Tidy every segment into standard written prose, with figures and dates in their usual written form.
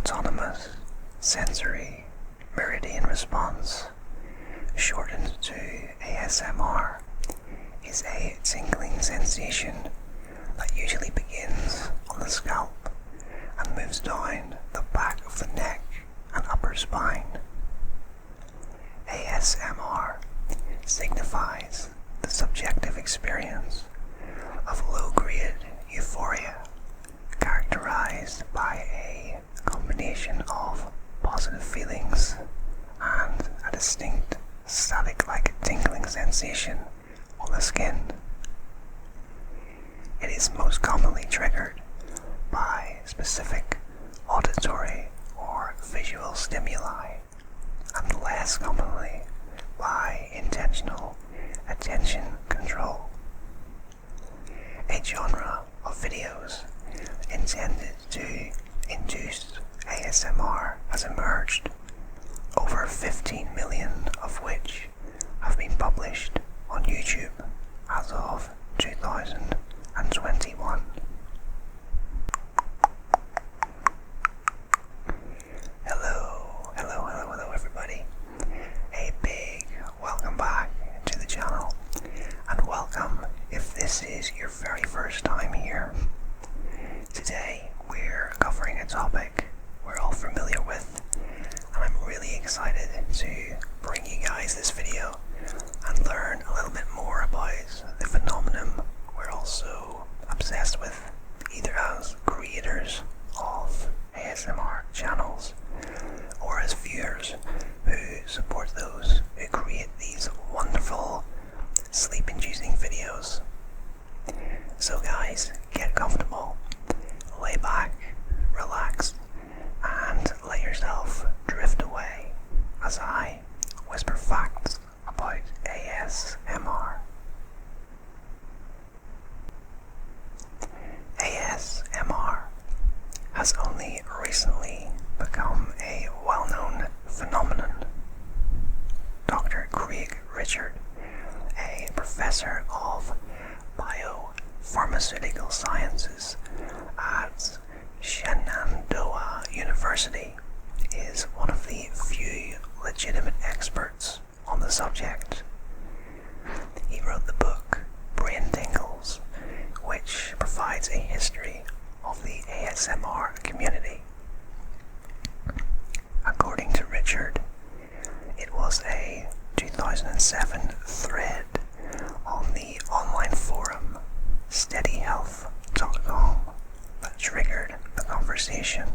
autonomous sensory meridian response, shortened to ASMR, is a tingling sensation that usually begins on the scalp and moves down the back of the neck and upper spine. ASMR signifies the subjective experience of low-grade euphoria, characterized by a combination of positive feelings and a distinct static-like tingling sensation on the skin. It is most commonly triggered by specific auditory or visual stimuli, and less commonly by intentional attention control. A genre of videos intended to induce ASMR has emerged, over 15 million of which have been published on YouTube as of 2021. Hello everybody. A big welcome back to the channel, and welcome if this is your very first time here. Today we're covering a topic we're all familiar with, and I'm really excited to bring you guys this video and learn a little bit more about the phenomenon we're also obsessed with, either as creators of ASMR channels or as viewers who support those who create these wonderful sleep-inducing videos. So guys, get comfortable, lay back, relax, and let yourself drift away as I whisper facts about ASMR. ASMR has only recently become a well-known phenomenon. Dr. Craig Richard, a professor of biopharmaceutical sciences at Shenandoah University, is one of the few legitimate experts on the subject. He wrote the book Brain Tingles, which provides a history of the ASMR community. According to Richard, it was a 2007 thread on the online forum steadyhealth.com that triggered the conversation.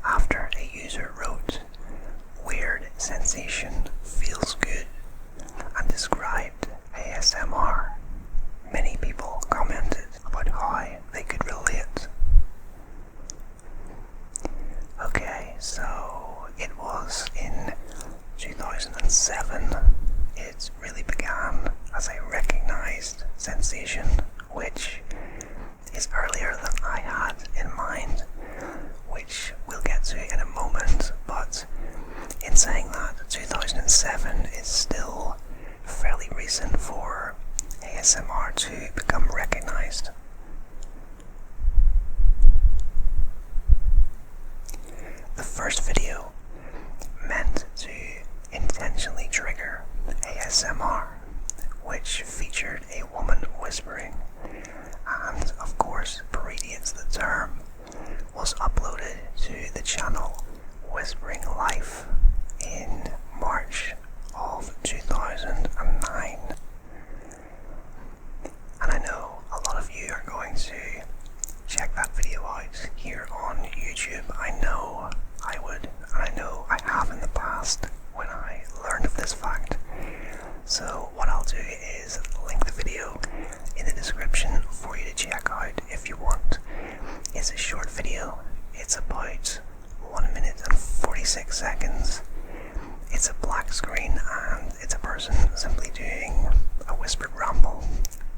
After a user wrote, "Weird sensation, feels good," and described ASMR, many people commented about how they could relate. Okay, so it was in 2007 it really began as a recognized sensation, which is earlier than I had in mind, which we'll get to in a moment. But in saying that, 2007 is still fairly recent for ASMR to become recognized. The first video meant to intentionally trigger ASMR, which featured a woman whispering, and of course predates the term, was uploaded to the channel Whispering Life in March of 2009. And I know a lot of you are going to check that video out here on YouTube. I know I would, and I know I have in the past when I learned of this fact. So what I'll do is link the video in the description for you to check out if you want. It's a short video. It's about 1 minute and 46 seconds. It's a black screen and it's a person simply doing a whispered ramble,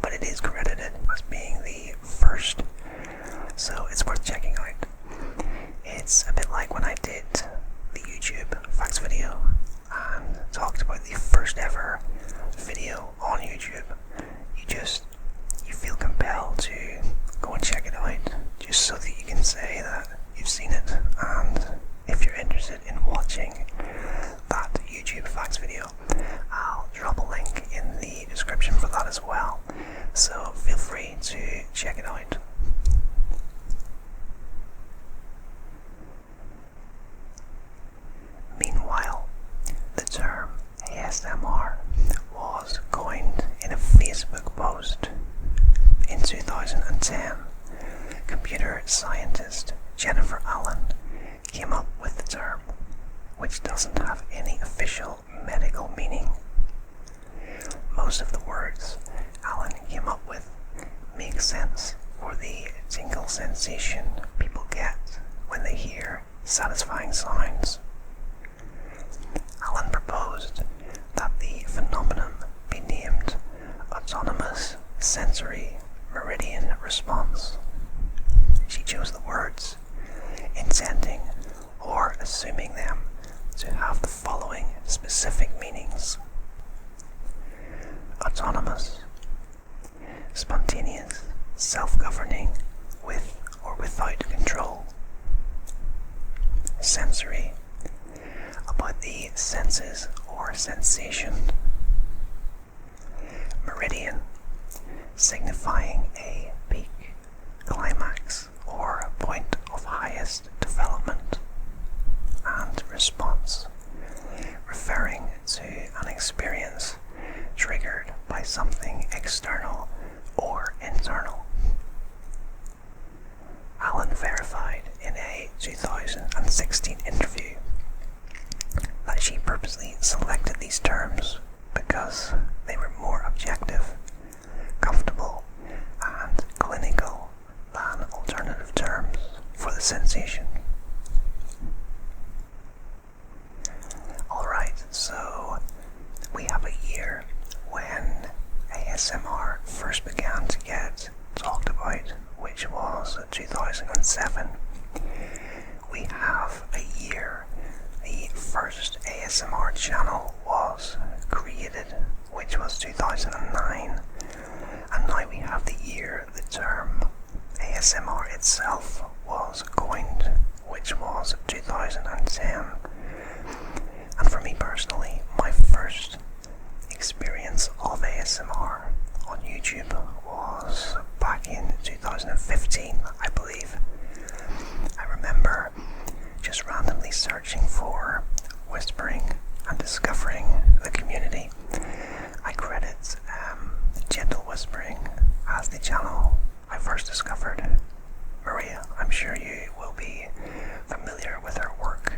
but it is credited as being the first, so it's worth checking out. It's a bit like when I did the YouTube facts video and talked about the first ever video on YouTube. You feel compelled to go and check it out, just so that you can say that you've you've seen it, and if you're interested in watching that YouTube facts video, I'll drop a link in the description for that as well, so feel free to check it out. Meanwhile, the term ASMR was coined in a Facebook post in 2010. Computer scientist Jennifer Allen came up with the term, which doesn't have any official medical meaning. Most of the words Allen came up with make sense for the tingle sensation people get when they hear satisfying sounds. Allen proposed that the phenomenon be named autonomous sensory meridian response. She chose the words, intending or assuming them to have the following specific meanings. Autonomous, spontaneous, self-governing, with or without control. Sensory, about the senses or sensation. Meridian, signifying a peak, climax, or point of highest development. And response, referring to an experience triggered by something external or internal. Allen verified in a 2016 interview that she purposely selected these terms because they were more objective, comfortable, and clinical than alternative terms for the sensation. Alright, so we have a year when ASMR first began to get talked about, which was 2007. We have a year the first ASMR channel was created, which was 2009, and now we have the year the term ASMR itself was coined, which was 2010. And for me personally, my first experience of ASMR on YouTube was back in 2015, I believe. I remember just randomly searching for whispering and discovering the community. I credit Gentle Whispering as the channel I first discovered. Maria, I'm sure you will be familiar with her work.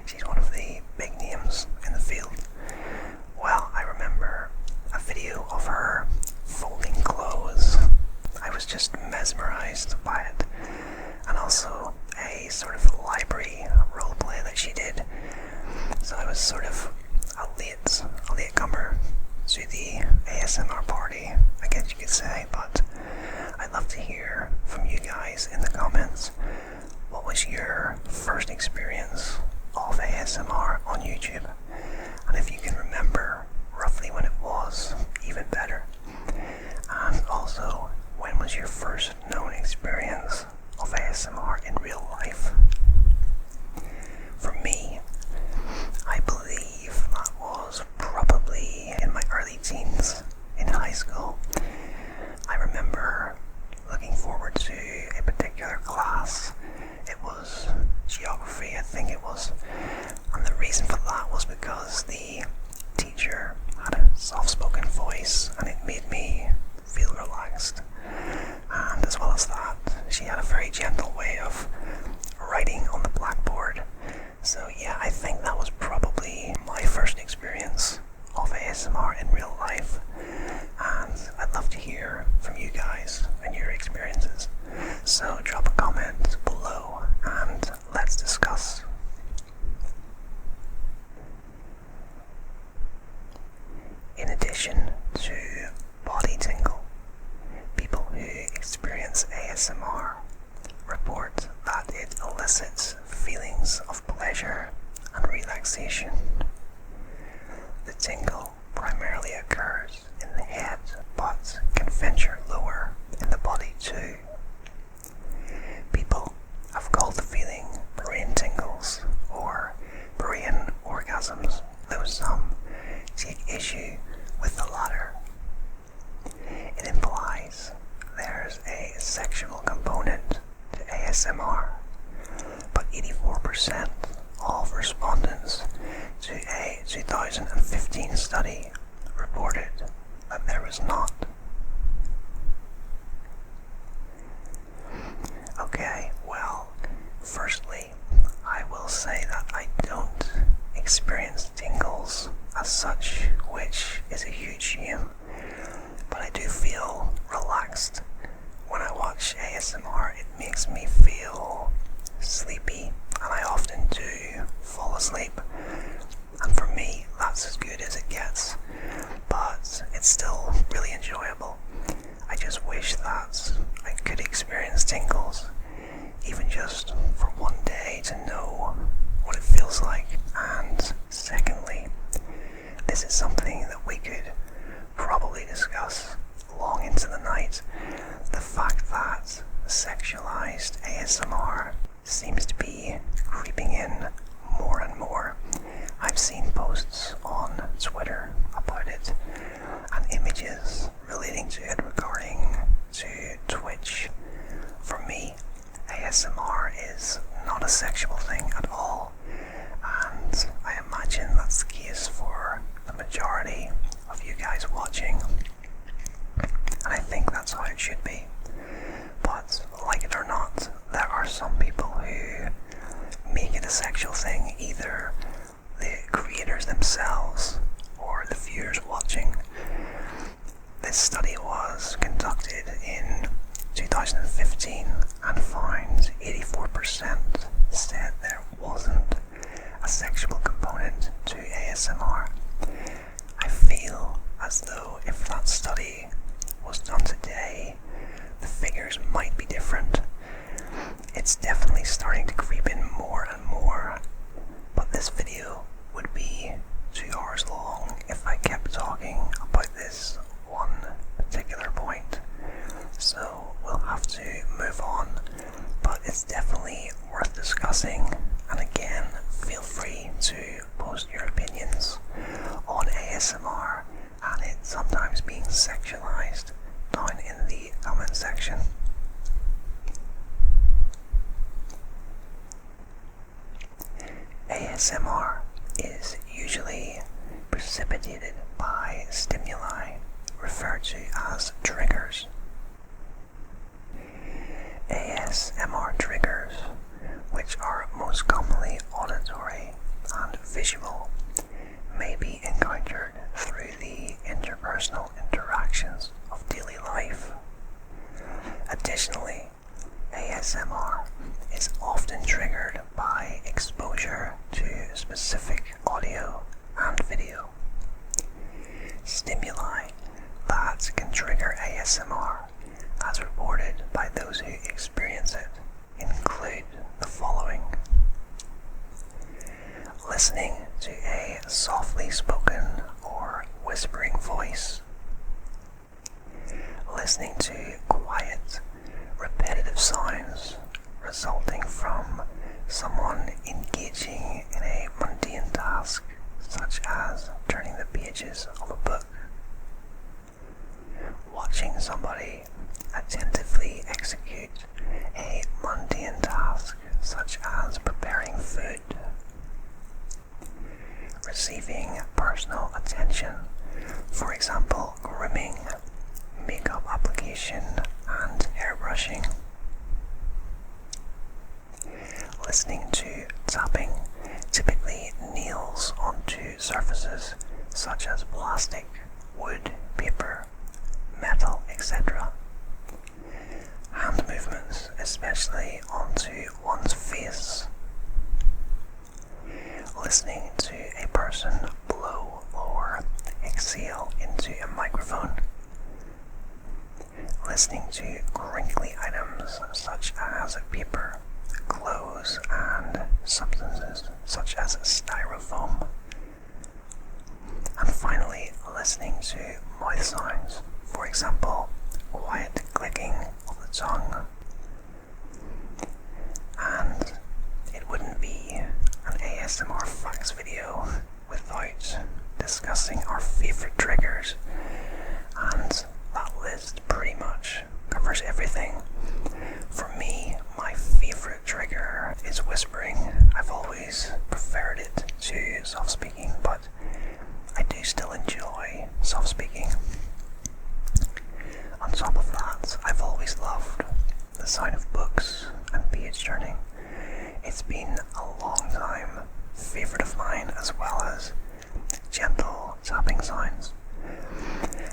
She's one of the big names in the field. Well, I remember a video of her folding clothes. I was just mesmerized by it. And also a sort of library roleplay that she did. So I was sort of a latecomer to the ASMR party, I guess you could say, but I'd love to hear from you guys in the comments. What was your first experience of ASMR on YouTube? And if you can remember roughly when it was, even better. And also, when was your first known experience of ASMR in real life? For me, I believe that was probably in my early teens in high school. I remember looking forward to a particular class. It was geography, I think it was. And the reason for that was because the teacher had a soft-spoken voice and it made me feel relaxed. And as well as that, she had a very gentle way of writing on the blackboard. So yeah, I think that was probably my first experience of ASMR in real life. And I'd love to hear from you guys and your experiences. So drop a comment below and let's discuss. In addition to body tingle, people who experience ASMR report that it elicits feelings of pleasure and relaxation. The tingle primarily occurs in the head, but can venture lower in the body too. People have called the feeling ASMR, but 84% of respondents to a 2015 study reported that there was not. Okay, well, firstly, I will say that I don't experience tingles as such, which is a huge shame, but I do feel relaxed. When I watch ASMR, it makes me feel sleepy, and I often do fall asleep, and for me, that's as good as it gets, but it's still really enjoyable. I just wish that I could experience tingles, even just for one day, to know what it feels like. And secondly, this is something that we could probably discuss long into the night, the fact that sexualized ASMR seems to be creeping in more and more. I've seen posts on Twitter about it, and images relating to it regarding to Twitch. For me, ASMR is not a sexual thing at all, and I imagine that's the case for the majority of you guys watching, and I think that's how it should be. But like it or not, there are some people who make it a sexual thing, either the creators themselves or the viewers watching. This study was conducted in 2015 and found 84% said there wasn't a sexual component to ASMR. I feel as though if that study was done today, the figures might be different. It's definitely starting to creep in more and more, but this video would be 2 hours long if I kept talking about this one particular point, so we'll have to move on, but it's definitely worth discussing. And again, feel free to post your opinions on ASMR and it sometimes being sexualized down in the comment section. ASMR is usually precipitated by stimuli referred to as triggers. ASMR triggers, which are most commonly auditory and visual, may be encountered through the interpersonal interactions of daily life. Additionally, ASMR is often triggered by exposure to specific audio and video. Stimuli that can trigger ASMR, as reported by those who experience it, include the following: listening to a softly spoken or whispering voice, listening to quiet, repetitive sounds resulting from someone engaging in a mundane task, such as turning the pages of a book, watching somebody attentively execute a mundane task, such as preparing food, receiving personal attention, for example, grooming, makeup application, and airbrushing, listening to tapping, typically nails onto surfaces such as plastic, wood, paper, metal, etc. Hand movements, especially onto one's face. Listening to a person blow or exhale into a microphone. Listening to crinkly items such as paper, clothes, and substances such as styrofoam. And finally, listening to mouth sounds, for example, quiet clicking of the tongue. And is whispering. I've always preferred it to soft speaking, but I do still enjoy soft speaking. On top of that, I've always loved the sound of books and page turning. It's been a long time favourite of mine, as well as gentle tapping sounds.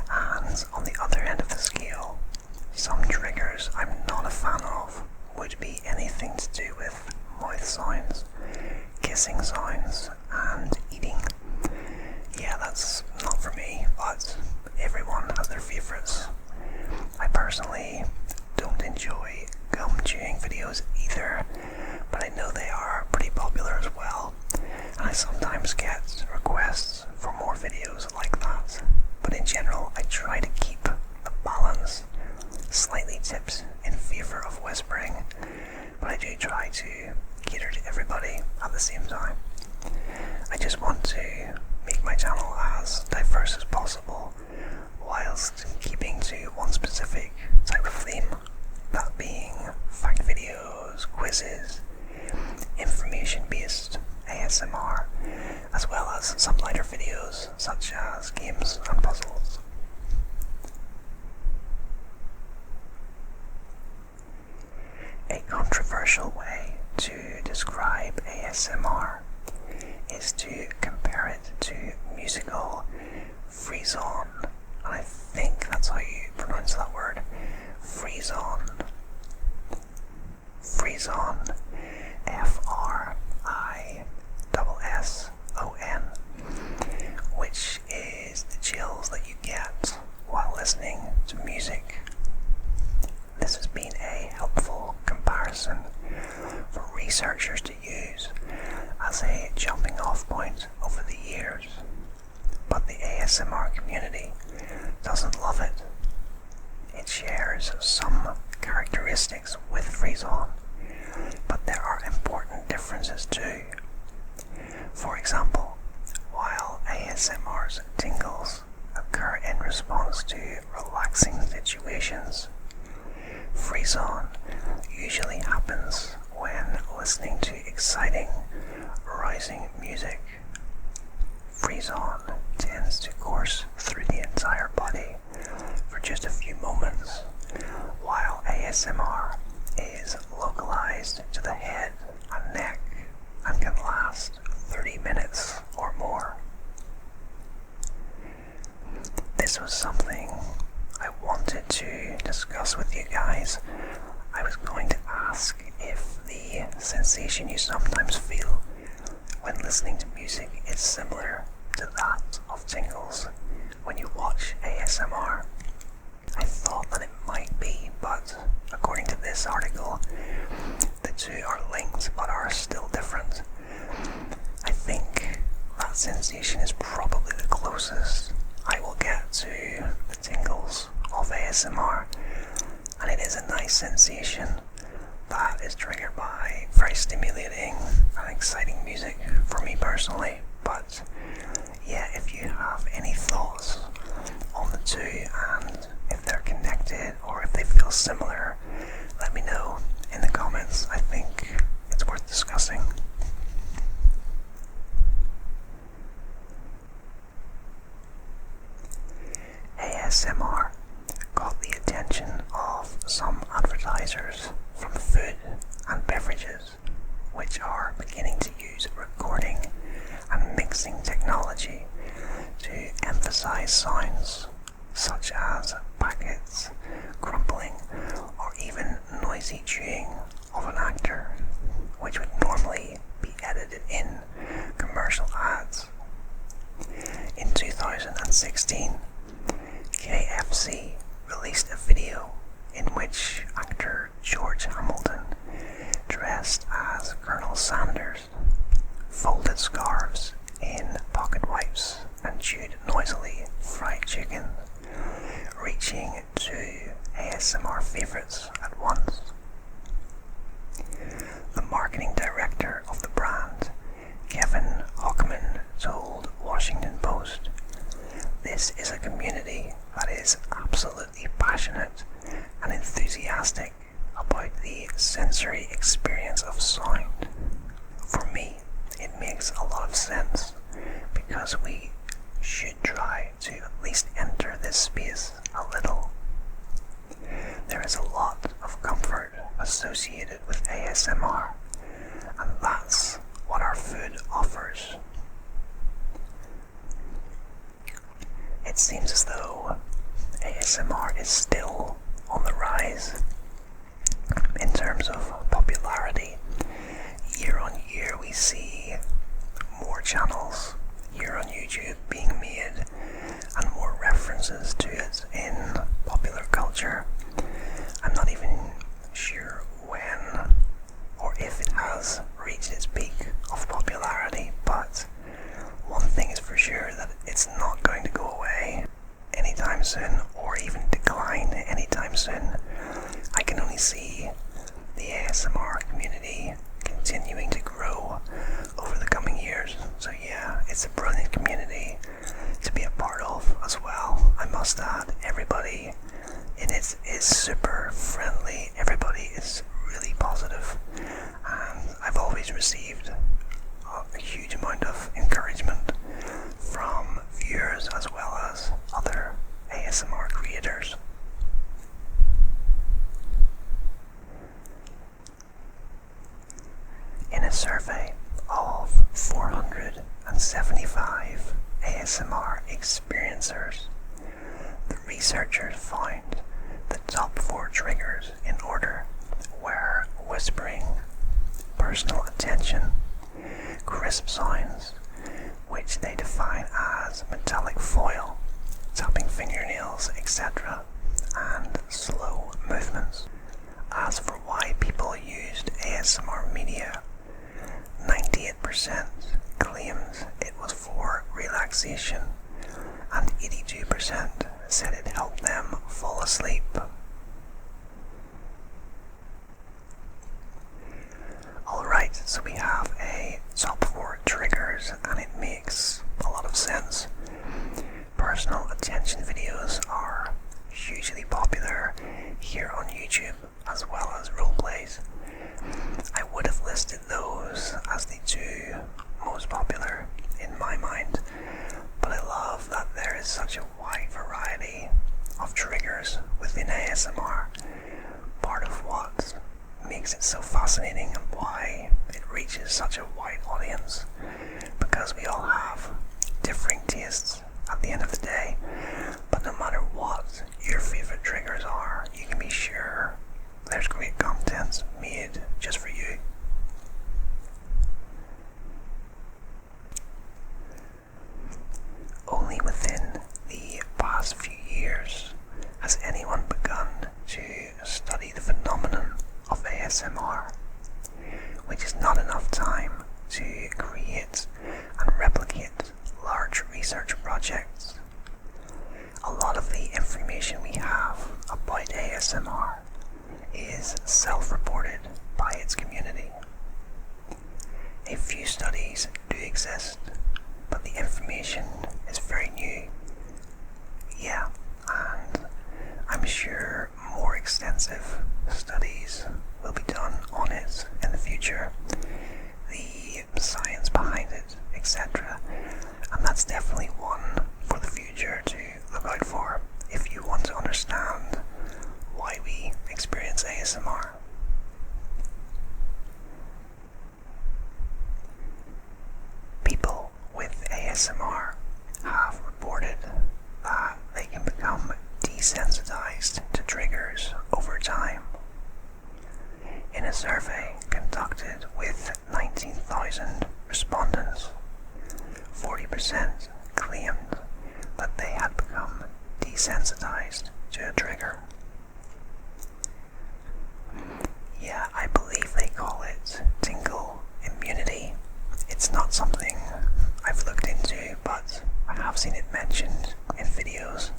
And on the other end of the scale, some triggers I'm not a fan of would be anything to do with mouth sounds, kissing sounds, and eating. Yeah, that's not for me, but everyone has their favourites. I personally don't enjoy gum chewing videos either, but I know they are pretty popular as well, and I sometimes get requests for more videos like that. But in general, I try to keep the balance slightly tipped in favour of whispering, but I do try to cater to everybody at the same time. I just want to make my channel as diverse as possible, whilst keeping to one specific type of theme, that being fact videos, quizzes, information-based ASMR, as well as some lighter videos such as games and puzzles. A controversial way to describe ASMR is to compare it to musical freeze-on, and I think that's how you pronounce that word, freeze-on. Freeze-on, F-R-I-S-S-O-N, which is the chills that you get while listening to music. This has been a helpful comparison for researchers to use as a jumping off point over the years, but the ASMR community doesn't love it. It shares some characteristics with freeze-on, but there are important differences too. For example, while ASMR's tingles occur in response to relaxing situations, freeze-on usually happens when listening to exciting, rising music. Freeze-on tends to course through the entire body for just a few moments, while ASMR is localized to the head and neck and can last 30 minutes or more. This was something I wanted to discuss with you guys. I was going to ask if the sensation you sometimes feel when listening to music is similar to that of tingles when you watch ASMR. I thought that it might be, but according to this article, the two are linked but are still different. I think that sensation is probably the closest I will get to the tingles of ASMR, and it is a nice sensation that is triggered by very stimulating and exciting music for me personally. But yeah, if you have any thoughts on the two and if they're connected or if they feel similar, let me know in the comments. I think it's worth discussing. ASMR got the attention of some advertisers from food and beverages, which are beginning to use recording and mixing technology to emphasize sounds such as packets, crumpling, or even noisy chewing of an actor, which would normally be edited in commercial ads. In 2016, KFC released a video in which actor George Hamilton, dressed as Colonel Sanders, folded scarves in pocket wipes and chewed noisily fried chicken, reaching two ASMR favourites at once. The marketing director of the brand, Kevin Hockman, told Washington Post, "This is a community that is absolutely passionate and enthusiastic about the sensory experience of sound. me, it makes a lot of sense, because we should try to at least enter this space a little. There is a lot of comfort associated with ASMR, and that's what our food offers. It seems as though ASMR is still on the rise in terms of popularity. Year on year we see more channels here on YouTube being made and more references to it in popular culture. I'm not even sure when or if it has reached its peak of popularity, but one thing is for sure, that it's not going to go away anytime soon, or even decline anytime soon. I can only see the ASMR community continuing to grow over the coming years. So yeah, it's a brilliant community to be a part of as well. I must add, everybody in it is super friendly, everybody is really positive, and I've always received a huge amount of encouragement from viewers as well as other ASMR creators. In a survey of 475 ASMR experiencers, the researchers found the top 4 triggers in order were whispering, personal attention, crisp sounds, which they define as metallic foil, tapping fingernails, etc., and slow movements. As for why people used ASMR media, 98% claimed it was for relaxation, and 82% said it helped them fall asleep. Alright, so we have a top 4 triggers, and it makes a lot of sense. Personal attention videos are hugely popular here on YouTube, as well as roleplays. I would have listed those as the 2 most popular in my mind, but I love that there is such a wide variety of triggers within ASMR. Part of what makes it so fascinating and why it reaches such a wide audience, because we all have differing tastes at the end of the day. But no matter what your favorite triggers are, you can be sure there's great content made just for you. Only within the past few years has anyone begun to study the phenomenon of ASMR, which is not enough time to create and replicate large research projects. A lot of the information we have about ASMR is self-reported by its community. A few studies do exist, but the information is very new. Yeah, and I'm sure more extensive studies will be done on it in the future, the science behind it, etc. And that's definitely one for the future to look out for if you want to understand why we experience ASMR. People with ASMR have reported that they can become desensitized to triggers over time. In a survey conducted with 19,000 respondents, 40% claimed that they had become desensitized to a trigger. Yeah, I believe they call it tingle immunity. It's not something I've looked into, but I have seen it mentioned in videos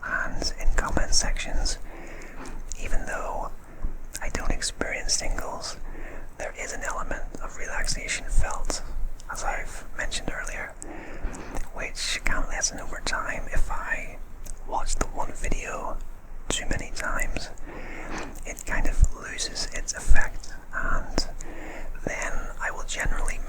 and in comment sections. Even though I don't experience tingles, there is an element of relaxation felt, as I've mentioned earlier, which can lessen over time if I watch the one video too many times. It kind of loses its effect, and then I will generally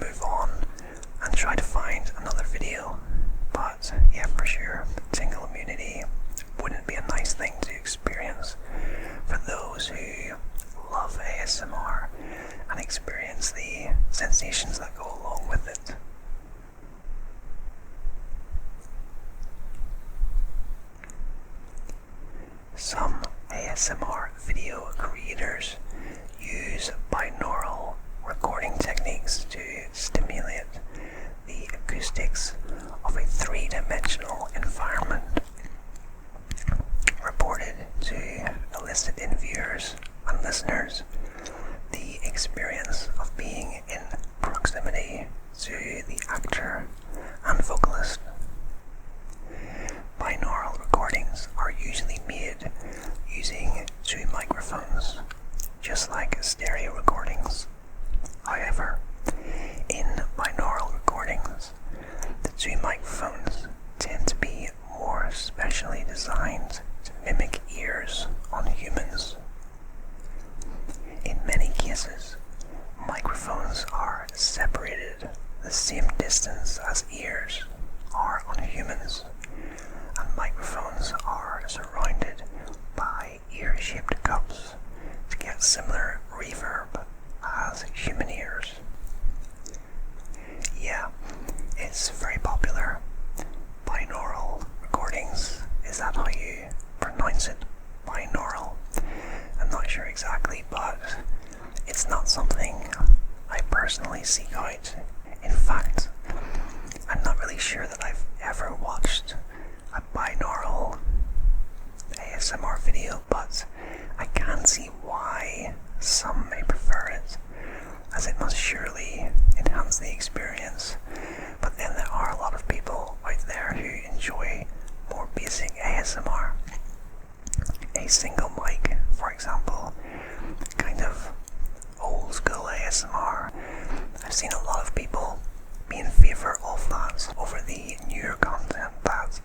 experience the sensations that go along with it. Some ASMR video creators use binaural recording techniques to stimulate the acoustics of a three-dimensional environment, reported to elicit in viewers and listeners the experience of being in proximity to the actor and vocalist. Binaural recordings are usually made using two microphones, just like stereo recordings. However, in binaural recordings, the two microphones tend to be more specially designed to mimic ears on humans. In many cases, microphones are separated the same distance as ears are on humans, and microphones are surrounded by ear-shaped cups to get similar reverb as human ears. Yeah, it's very popular. Binaural recordings, is that how you pronounce it? Binaural? I'm not sure exactly, but it's not something I personally seek out. In fact, I'm not really sure that I've ever watched a binaural ASMR video, but I can see why some may prefer it, as it must surely enhance the experience. But then there are a lot of people out there who enjoy more basic ASMR. A single mic, for example, kind of old school ASMR. I've seen a lot of people be in favour of that over the newer content that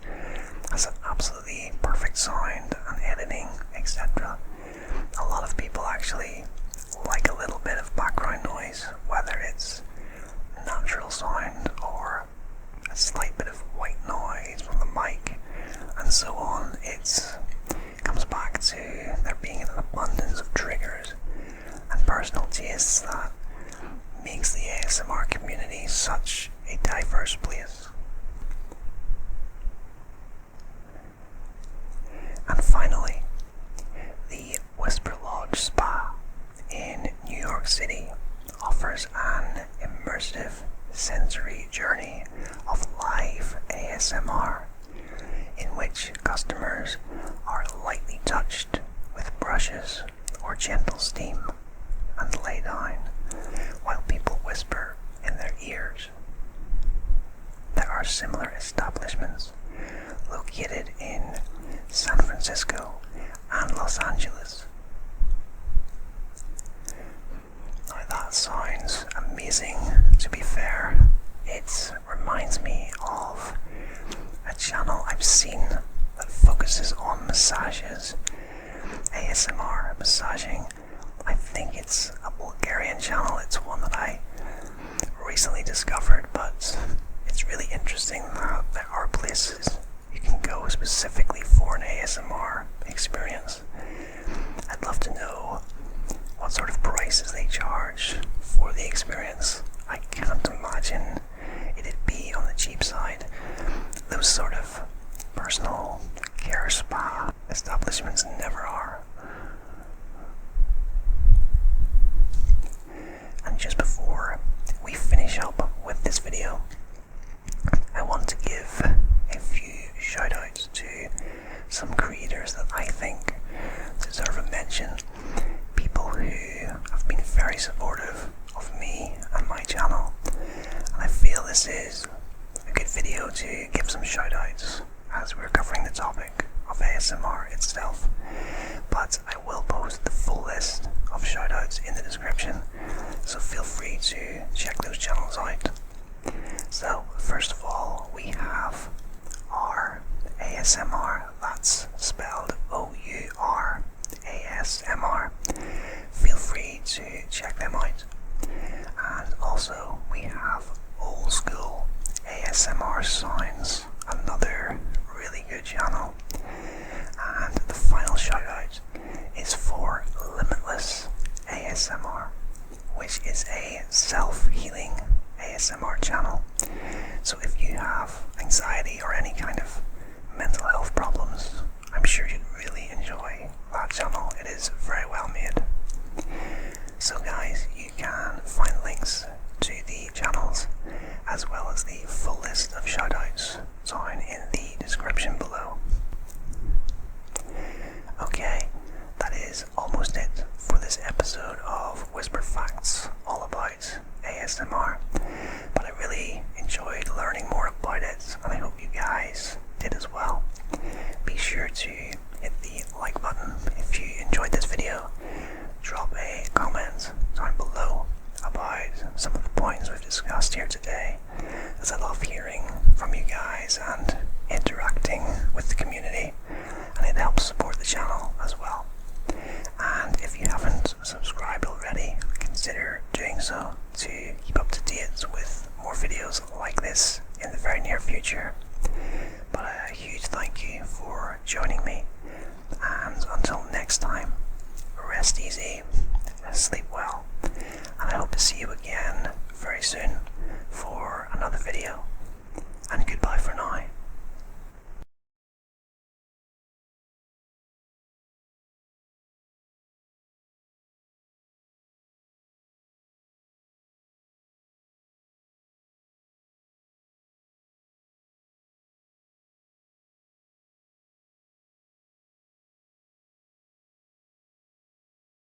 has an absolutely perfect sound and editing, etc. A lot of people actually like a little bit of background noise, whether it's natural sound or a slight bit of white noise from the mic and so on. It comes back to there being an abundance of triggers and personal tastes that makes the ASMR community such a diverse place. And finally, the Whisper Lodge Spa in New York City offers an immersive sensory journey of live ASMR, in which customers are lightly touched with brushes or gentle steam and lay down while people whisper in their ears. There are similar establishments located in San Francisco and Los Angeles. Now that sounds amazing, to be fair. It reminds me of a channel I've seen that focuses on massages, ASMR massaging. I think it's a Bulgarian channel. It's one that I recently discovered, but it's really interesting that there are places you can go specifically for an ASMR experience. I'd love to know what sort of prices they charge for the experience. I can't imagine it'd be on the cheap side. Those sort of personal care spa establishments never are. And just before we finish up with this video, I want to give a few shout-outs to some creators that I think deserve a mention. People who have been very supportive of me and my channel. And I feel this is a good video to give some shout-outs as we're covering the topic of ASMR itself. But I will post the full list of shout-outs in the description, so feel free to check those channels out. So, first of all, we have our ASMR, that's spelled O-U-R, ASMR. Feel free to check them out. And also, we have Old School ASMR Sounds, another really good channel. And the final shout out is for Limitless ASMR, which is a self-healing ASMR channel. So if you have anxiety or any kind of mental health problems, I'm sure you'd really enjoy that channel. It is very well made. So guys, you can find links to the channels as well as the full list of shoutouts down in the description below. Okay, that is almost it for this episode of Whisper Facts, all about ASMR. But I really enjoyed learning more about it, and I hope you guys did as well. Be sure to hit the like button if you enjoyed this video. Drop a comment down below about some of the points we've discussed here today, as I love hearing from you guys and interacting with the community, and it helps support the channel as well. And if you haven't subscribed already, consider doing so to keep up to date with more videos like this in the very near future. But a huge thank you for joining me, and until next time, rest easy, sleep well, and I hope to see you again very soon for another video.